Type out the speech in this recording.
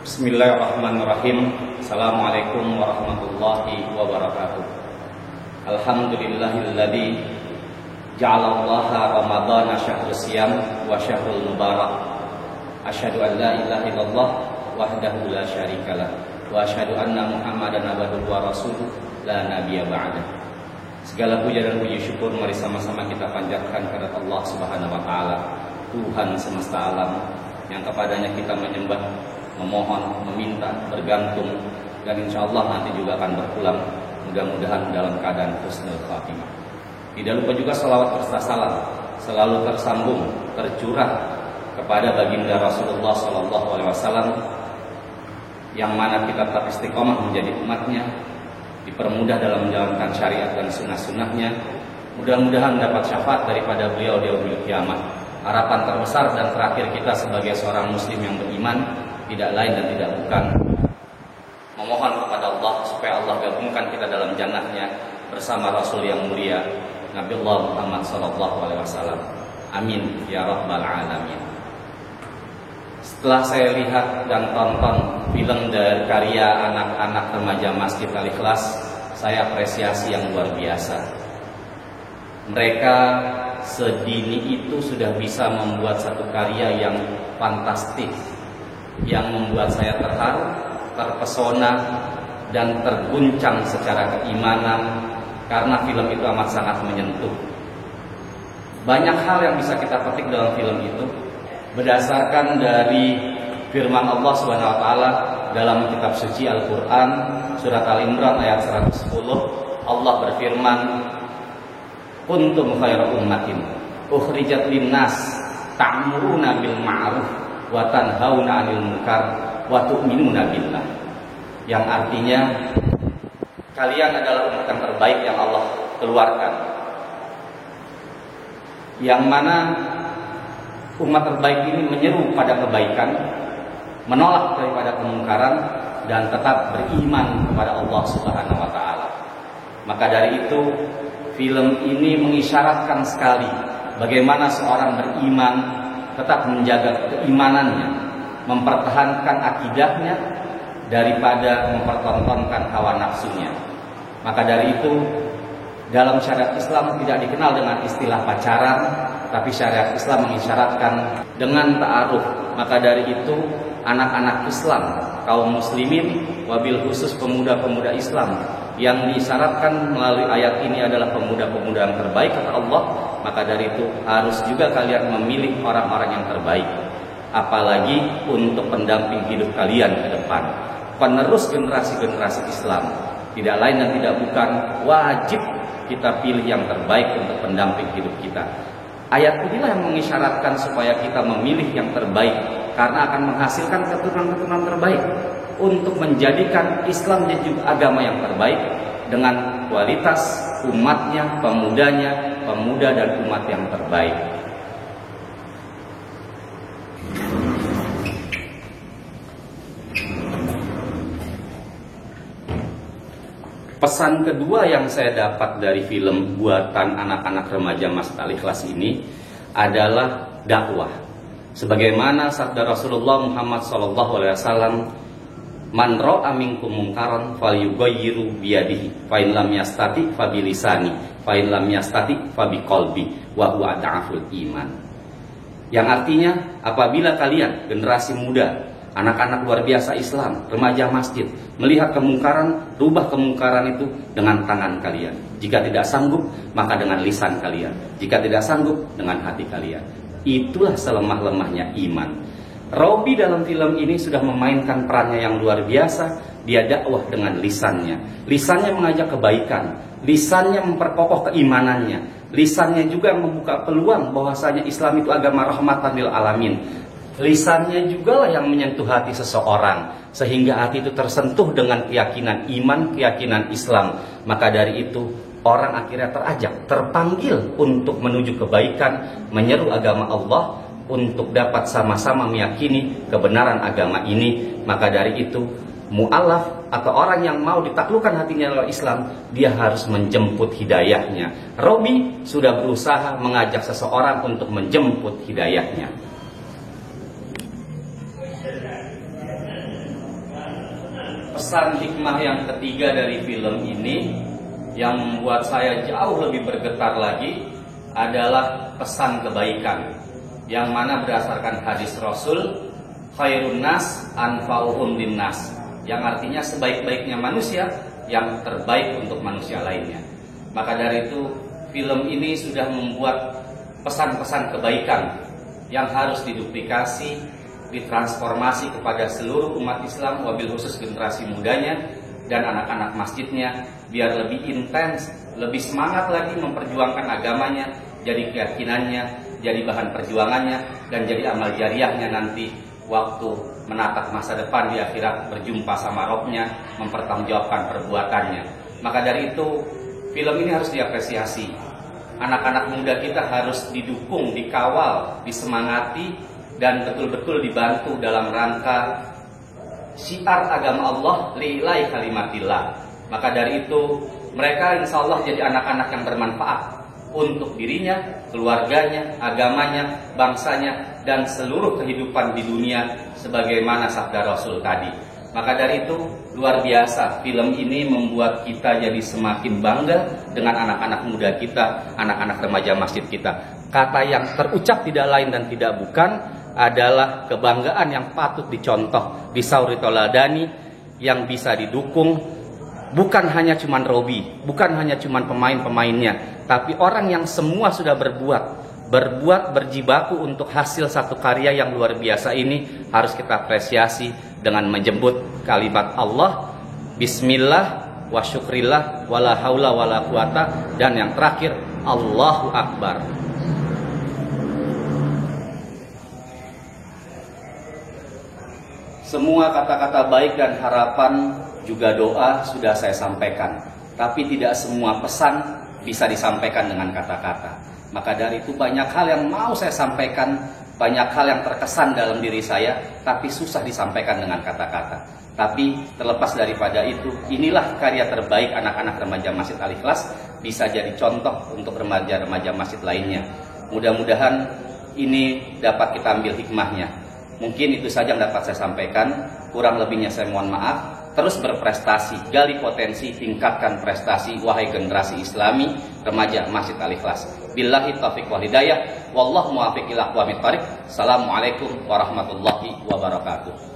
Bismillahirrahmanirrahim. Assalamualaikum warahmatullahi wabarakatuh. Alhamdulillahilladzi ja'alallaha ramadhana syahrul siyam wa syahrul mubarak. Asyhadu an la ilaha illallah wahdahu la syarikalah wa asyhadu anna Muhammadan abduhu wa rasuluh la nabiyya ba'dah. Segala puja dan puji syukur mari sama-sama kita panjatkan kepada Allah Subhanahu wa taala, Tuhan semesta alam yang kepadanya kita menyembah, memohon, meminta, bergantung, dan insya Allah nanti juga akan berpulang mudah-mudahan dalam keadaan husnul khatimah. Tidak lupa juga salawat serta salam selalu tersambung, tercurah kepada baginda Rasulullah SAW yang mana kita tetap istiqomah menjadi umatnya, dipermudah dalam menjalankan syariat dan sunnah-sunnahnya. Mudah-mudahan dapat syafaat daripada beliau di yaumil kiamat. Harapan terbesar dan terakhir kita sebagai seorang muslim yang beriman tidak lain dan tidak bukan memohon kepada Allah supaya Allah gabungkan kita dalam jannahnya bersama Rasul yang mulia Nabi Allah Muhammad SAW. Amin ya rabbal alamin. Setelah saya lihat dan tonton film dari karya anak-anak remaja Masjid Al-Ikhlas, saya apresiasi yang luar biasa. Mereka sedini itu sudah bisa membuat satu karya yang fantastis, yang membuat saya terharu, terpesona, dan terguncang secara keimanan karena film itu amat sangat menyentuh. Banyak hal yang bisa kita petik dalam film itu berdasarkan dari firman Allah Subhanahu wa taala dalam kitab suci Al-Qur'an surat Al-Imran ayat 110. Allah berfirman, "Kuntum khairu ummatin ukhrijat lin-nas ta'muruna bil ma'ruf wa tanhauna 'anil munkar wa tu'minuna billah." Yang artinya kalian adalah umat yang terbaik yang Allah keluarkan, yang mana umat terbaik ini menyeru pada kebaikan, menolak daripada kemungkaran, dan tetap beriman kepada Allah Subhanahu wa taala. Maka dari itu film ini mengisyaratkan sekali bagaimana seorang beriman tetap menjaga keimanannya, mempertahankan akidahnya daripada mempertontonkan hawa nafsunya. Maka dari itu dalam syariat Islam tidak dikenal dengan istilah pacaran, tapi syariat Islam mengisyaratkan dengan ta'aruf. Maka dari itu anak-anak Islam, kaum muslimin, wabil khusus pemuda-pemuda Islam yang disyaratkan melalui ayat ini adalah pemuda-pemuda yang terbaik kata Allah. Maka dari itu harus juga kalian memilih orang-orang yang terbaik, apalagi untuk pendamping hidup kalian ke depan, penerus generasi-generasi Islam. Tidak lain dan tidak bukan, wajib kita pilih yang terbaik untuk pendamping hidup kita. Ayat inilah yang mengisyaratkan supaya kita memilih yang terbaik, karena akan menghasilkan keturunan-keturunan terbaik untuk menjadikan Islam menjadi agama yang terbaik dengan kualitas umatnya, pemudanya, pemuda dan umat yang terbaik. Pesan kedua yang saya dapat dari film buatan anak-anak remaja Masjid Al-Ikhlas ini adalah dakwah. Sebagaimana sabda Rasulullah Muhammad SAW, "Man ra'a minkum munkaran falyughayyirhu biyadihi, fa in lam yastati fa bilisani, fa in lam yastati fa biqalbi, wa huwa ad'aful iman." Yang artinya, apabila kalian generasi muda, anak-anak luar biasa Islam, remaja masjid, melihat kemungkaran, rubah kemungkaran itu dengan tangan kalian. Jika tidak sanggup, maka dengan lisan kalian. Jika tidak sanggup, dengan hati kalian. Itulah selemah-lemahnya iman. Robi dalam film ini sudah memainkan perannya yang luar biasa. Dia dakwah dengan lisannya. Lisannya mengajak kebaikan, lisannya memperkokoh keimanannya, lisannya juga membuka peluang bahwasanya Islam itu agama rahmatan lil alamin. Lisannya juga lah yang menyentuh hati seseorang, sehingga hati itu tersentuh dengan keyakinan iman, keyakinan Islam. Maka dari itu orang akhirnya terajak, terpanggil untuk menuju kebaikan, menyeru agama Allah, untuk dapat sama-sama meyakini kebenaran agama ini. Maka dari itu mu'alaf atau orang yang mau ditaklukkan hatinya oleh Islam, dia harus menjemput hidayahnya. Robi sudah berusaha mengajak seseorang untuk menjemput hidayahnya. pesan hikmah yang ketiga dari film ini yang membuat saya jauh lebih bergetar lagi adalah pesan kebaikan, yang mana berdasarkan hadis Rasul, khairun nas anfa'uhum linnas, yang artinya sebaik-baiknya manusia yang terbaik untuk manusia lainnya. Maka dari itu film ini sudah membuat pesan-pesan kebaikan yang harus diduplikasi, ditransformasi kepada seluruh umat Islam, wabil khusus generasi mudanya dan anak-anak masjidnya, biar lebih intens, lebih semangat lagi memperjuangkan agamanya, jadi keyakinannya, jadi bahan perjuangannya, dan jadi amal jariahnya nanti waktu menatap masa depan di akhirat, berjumpa sama Robnya, mempertanggungjawabkan perbuatannya. Maka dari itu film ini harus diapresiasi. Anak-anak muda kita harus didukung, dikawal, disemangati, dan betul-betul dibantu dalam rangka syiar agama Allah, lillahi kalimatillah. Maka dari itu mereka insya Allah jadi anak-anak yang bermanfaat untuk dirinya, keluarganya, agamanya, bangsanya, dan seluruh kehidupan di dunia sebagaimana sabda Rasul tadi. Maka dari itu luar biasa, film ini membuat kita jadi semakin bangga dengan anak-anak muda kita, anak-anak remaja masjid kita. Kata yang terucap tidak lain dan tidak bukan adalah kebanggaan yang patut dicontoh, disauri toladani, yang bisa didukung. Bukan hanya cuman Robi, bukan hanya cuman pemain-pemainnya, tapi orang yang semua sudah berbuat berjibaku untuk hasil satu karya yang luar biasa ini harus kita apresiasi dengan menjemput kalimat Allah, Bismillah, wa syukrillah, wala haula wala quwata, dan yang terakhir Allahu Akbar. Semua kata-kata baik dan harapan juga doa sudah saya sampaikan, tapi tidak semua pesan bisa disampaikan dengan kata-kata. Maka dari itu banyak hal yang mau saya sampaikan, banyak hal yang terkesan dalam diri saya, tapi susah disampaikan dengan kata-kata. Tapi terlepas daripada itu, inilah karya terbaik anak-anak remaja Masjid Al-Ikhlas, bisa jadi contoh untuk remaja-remaja masjid lainnya. Mudah-mudahan ini dapat kita ambil hikmahnya. Mungkin itu saja yang dapat saya sampaikan, kurang lebihnya saya mohon maaf. Terus berprestasi, gali potensi, tingkatkan prestasi, wahai generasi Islami, remaja Masjid Al-Ikhlas. Billahi taufiq wal hidayah, wallahu muwaffiq ila aqwamit thariq. Assalamualaikum warahmatullahi wabarakatuh.